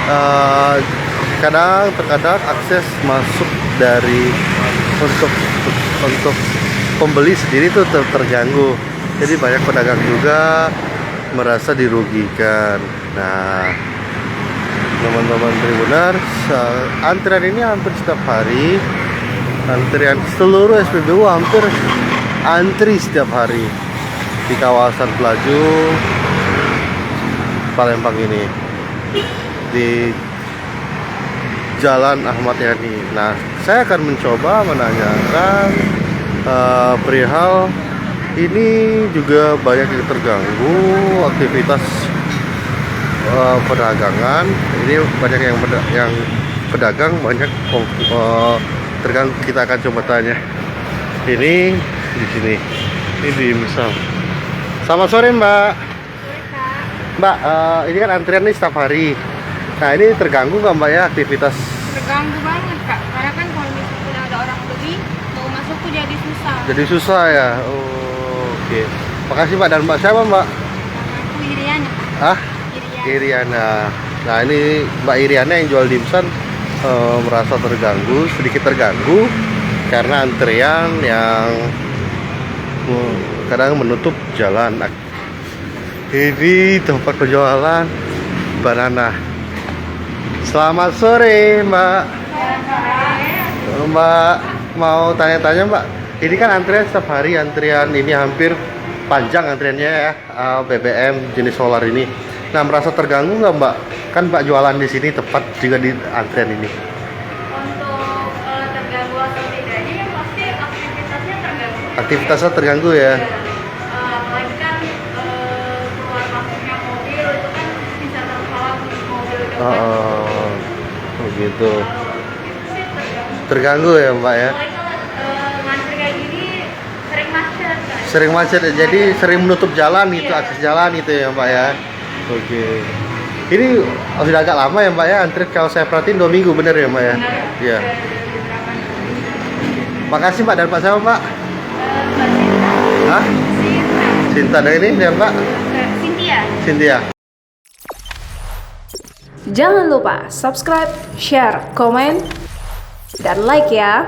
Eh, terkadang akses masuk dari untuk pembeli sendiri itu terganggu. Jadi banyak pedagang juga merasa dirugikan. Nah, teman-teman Tribuners, antrian ini hampir setiap hari. Antrian seluruh SPBU hampir antri setiap hari di kawasan Pelaju Palembang ini, di Jalan Ahmad Yani. Nah, saya akan mencoba menanyakan perihal ini juga banyak yang terganggu aktivitas perdagangan. Ini banyak yang pedagang banyak terganggu. Kita akan coba tanya. Ini di sini. Ini di misal. Selamat sore, Mbak. Mbak, ini kan antrian nih setiap hari. Nah, ini terganggu nggak, Mbak, ya aktivitas? Terganggu banget, Kak. Karena kan kalau misalnya ada orang beli, mau masuk tuh jadi susah. Jadi susah ya. Oh, oke. Makasih, Mbak. Dan Mbak siapa, Mbak? Aku Iriana. Ah? Iriana. Nah, ini Mbak Iriana yang jual dimsum merasa sedikit terganggu karena antrian yang kadang menutup jalan. Ini tempat penjualan banana. Selamat sore, Mbak. Mbak mau tanya-tanya, Mbak. Ini kan antrian setiap hari, antrian ini hampir panjang antriannya ya, BBM jenis solar ini. Nah, merasa terganggu nggak, Mbak? Kan Mbak jualan di sini tepat juga di antrian ini. Untuk terganggu atau tidaknya, yang pasti aktivitasnya terganggu. Aktivitasnya terganggu ya. Apalagi kan keluar masuknya mobil itu kan bisa terhalang mobil depan. Oh, gitu. Itu sih terganggu. Terganggu ya, Mbak ya. Apalagi kalau ngantri kayak gini sering macet, kan? Sering macet ya, jadi sering menutup jalan itu, akses jalan itu ya, Mbak ya. Oke. Ini sudah agak lama ya, Mbak ya, antri kalau saya perhatiin 2 minggu, bener ya, Mbak ya? Iya. Makasih, Mbak. Dan Pak siapa, Pak? Mbak Sinta. Hah? Sinta. Dan ini ya, Mbak? Cynthia. Cynthia. Jangan lupa subscribe, share, komen, dan like ya.